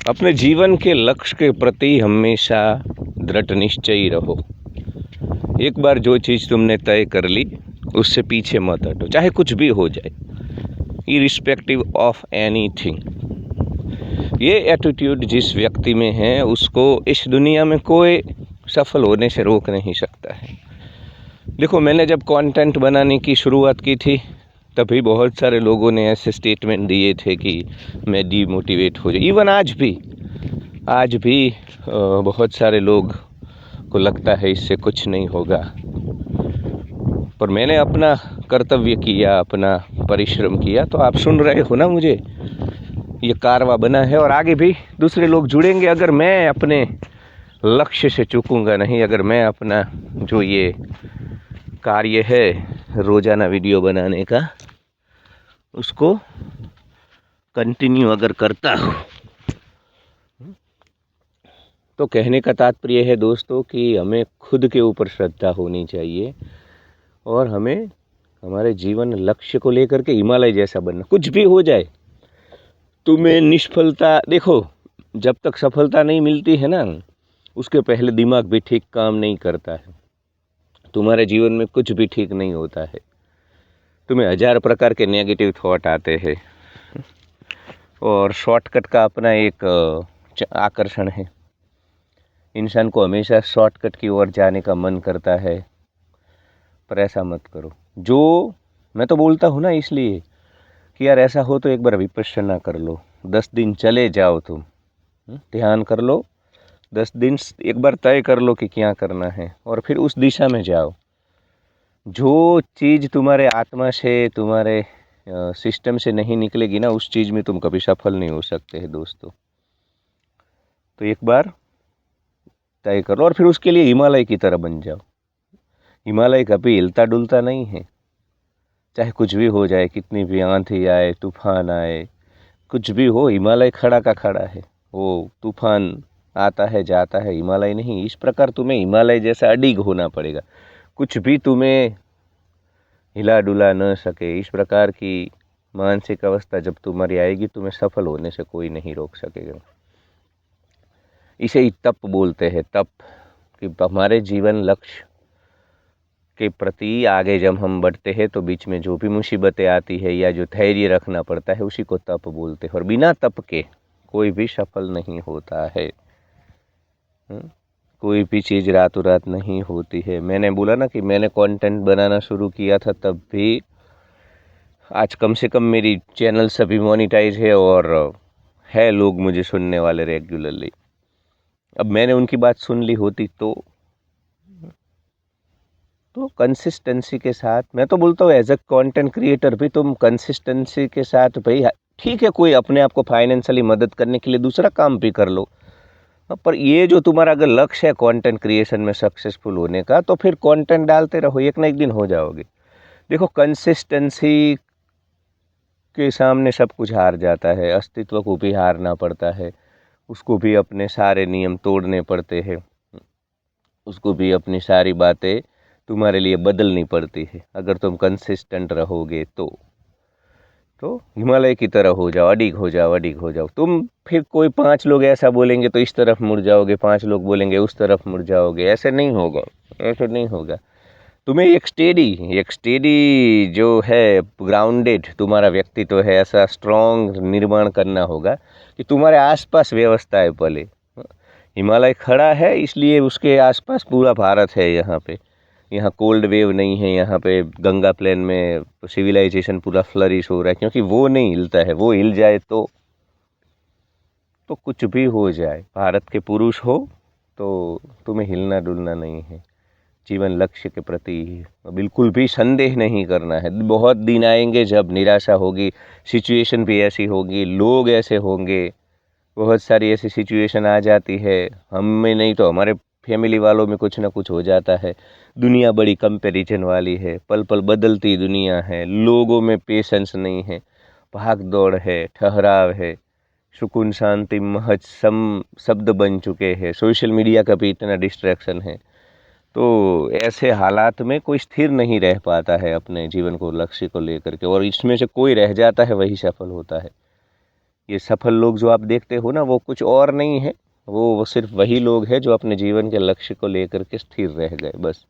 अपने जीवन के लक्ष्य के प्रति हमेशा दृढ़ निश्चयी रहो। एक बार जो चीज़ तुमने तय कर ली उससे पीछे मत हटो, चाहे कुछ भी हो जाए, इरिस्पेक्टिव ऑफ एनीथिंग। ये एटीट्यूड जिस व्यक्ति में है उसको इस दुनिया में कोई सफल होने से रोक नहीं सकता है। देखो, मैंने जब कंटेंट बनाने की शुरुआत की थी तभी बहुत सारे लोगों ने ऐसे स्टेटमेंट दिए थे कि मैं डीमोटिवेट हो जाए। इवन आज भी बहुत सारे लोग को लगता है इससे कुछ नहीं होगा, पर मैंने अपना कर्तव्य किया, अपना परिश्रम किया, तो आप सुन रहे हो ना मुझे। ये कारवा बना है और आगे भी दूसरे लोग जुड़ेंगे। अगर मैं अपने लक्ष्य से चूकूंगा नहीं, अगर मैं अपना जो ये कार्य है रोजाना वीडियो बनाने का उसको कंटिन्यू अगर करता हूँ, तो कहने का तात्पर्य है दोस्तों कि हमें खुद के ऊपर श्रद्धा होनी चाहिए और हमें हमारे जीवन लक्ष्य को लेकर के हिमालय जैसा बनना। कुछ भी हो जाए, तुम्हें निष्फलता, देखो जब तक सफलता नहीं मिलती है ना, उसके पहले दिमाग भी ठीक काम नहीं करता है। तुम्हारे जीवन में कुछ भी ठीक नहीं होता है, तुम्हें 1000 प्रकार के नेगेटिव थॉट आते हैं और शॉर्टकट का अपना एक आकर्षण है। इंसान को हमेशा शॉर्टकट की ओर जाने का मन करता है, पर ऐसा मत करो। जो मैं तो बोलता हूँ ना, इसलिए कि यार ऐसा हो तो एक बार विपश्यना कर लो, 10 दिन चले जाओ, तुम ध्यान कर लो, 10 दिन एक बार तय कर लो कि क्या करना है और फिर उस दिशा में जाओ। जो चीज़ तुम्हारे आत्मा से, तुम्हारे सिस्टम से नहीं निकलेगी ना, उस चीज़ में तुम कभी सफल नहीं हो सकते हैं दोस्तों। तो एक बार तय करो और फिर उसके लिए हिमालय की तरह बन जाओ। हिमालय कभी हिलता डुलता नहीं है, चाहे कुछ भी हो जाए, कितनी भी आंधी आए, तूफान आए, कुछ भी हो, हिमालय खड़ा का खड़ा है। वो तूफान आता है जाता है, हिमालय नहीं। इस प्रकार तुम्हें हिमालय जैसा अडिग होना पड़ेगा, कुछ भी तुम्हें हिला डुला न सके। इस प्रकार की मानसिक अवस्था जब तुम्हारी आएगी, तुम्हें सफल होने से कोई नहीं रोक सकेगा। इसे ही तप बोलते हैं, तप, कि हमारे जीवन लक्ष्य के प्रति आगे जब हम बढ़ते हैं तो बीच में जो भी मुसीबतें आती है या जो धैर्य रखना पड़ता है, उसी को तप बोलते हैं। और बिना तप के कोई भी सफल नहीं होता है। कोई भी चीज़ रातों रात नहीं होती है। मैंने बोला ना कि मैंने कंटेंट बनाना शुरू किया था, तब भी आज कम से कम मेरी चैनल सभी मोनेटाइज है और है लोग मुझे सुनने वाले रेगुलरली। अब मैंने उनकी बात सुन ली होती तो कंसिस्टेंसी के साथ, मैं तो बोलता हूँ एज अ कंटेंट क्रिएटर भी तुम कंसिस्टेंसी के साथ, भाई ठीक है, कोई अपने आप को फाइनेंशियली मदद करने के लिए दूसरा काम भी कर लो, पर ये जो तुम्हारा अगर लक्ष्य है कंटेंट क्रिएशन में सक्सेसफुल होने का, तो फिर कंटेंट डालते रहो, एक ना एक दिन हो जाओगे। देखो, कंसिस्टेंसी के सामने सब कुछ हार जाता है, अस्तित्व को भी हारना पड़ता है, उसको भी अपने सारे नियम तोड़ने पड़ते हैं, उसको भी अपनी सारी बातें तुम्हारे लिए बदलनी पड़ती है। अगर तुम कंसिस्टेंट रहोगे तो हिमालय की तरह हो जाओ, अडिग हो जाओ, अडिग हो जाओ तुम। फिर कोई 5 लोग ऐसा बोलेंगे तो इस तरफ मुड़ जाओगे, 5 लोग बोलेंगे उस तरफ मुड़ जाओगे। ऐसे नहीं होगा, ऐसे नहीं होगा। तुम्हें एक स्टेडी जो है, ग्राउंडेड तुम्हारा व्यक्तित्व है, ऐसा स्ट्रॉन्ग निर्माण करना होगा कि तुम्हारे आसपास व्यवस्था है। पहले हिमालय खड़ा है, इसलिए उसके आसपास पूरा भारत है। यहाँ कोल्ड वेव नहीं है, यहाँ पे गंगा प्लेन में सिविलाइजेशन पूरा फ्लरिश हो रहा है, क्योंकि वो नहीं हिलता है। वो हिल जाए तो कुछ भी हो जाए, भारत के पुरुष हो तो तुम्हें हिलना डुलना नहीं है। जीवन लक्ष्य के प्रति बिल्कुल भी संदेह नहीं करना है। बहुत दिन आएंगे जब निराशा होगी, सिचुएशन भी ऐसी होगी, लोग ऐसे होंगे, बहुत सारी ऐसी सिचुएशन आ जाती है, हमें नहीं तो हमारे फैमिली वालों में कुछ ना कुछ हो जाता है। दुनिया बड़ी कंपैरिजन वाली है, पल पल बदलती दुनिया है, लोगों में पेशेंस नहीं है, भाग दौड़ है, ठहराव है, सुकून शांति महज शब्द बन चुके हैं। सोशल मीडिया का भी इतना डिस्ट्रैक्शन है, तो ऐसे हालात में कोई स्थिर नहीं रह पाता है अपने जीवन को, लक्ष्य को लेकर के, और इसमें से कोई रह जाता है वही सफल होता है। ये सफल लोग जो आप देखते हो ना, वो कुछ और नहीं है, वो सिर्फ वही लोग हैं जो अपने जीवन के लक्ष्य को लेकर के स्थिर रह गए, बस,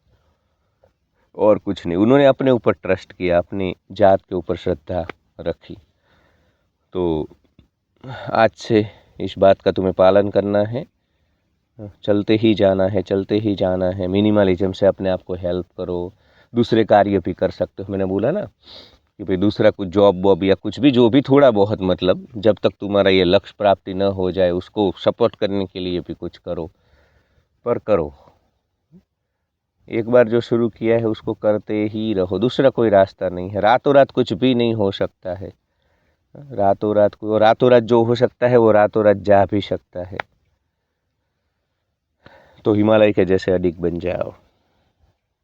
और कुछ नहीं। उन्होंने अपने ऊपर ट्रस्ट किया, अपनी जात के ऊपर श्रद्धा रखी। तो आज से इस बात का तुम्हें पालन करना है, चलते ही जाना है, चलते ही जाना है। मिनिमलिज्म से अपने आप को हेल्प करो, दूसरे कार्य भी कर सकते हो। मैंने बोला ना कि भाई दूसरा कुछ जॉब वॉब या कुछ भी, जो भी थोड़ा बहुत, मतलब जब तक तुम्हारा ये लक्ष्य प्राप्ति न हो जाए, उसको सपोर्ट करने के लिए भी कुछ करो, पर करो। एक बार जो शुरू किया है उसको करते ही रहो, दूसरा कोई रास्ता नहीं है। रातों रात कुछ भी नहीं हो सकता है, रातों रात जो हो सकता है वो रातों रात जा भी सकता है। तो हिमालय के जैसे अडिग बन जाओ।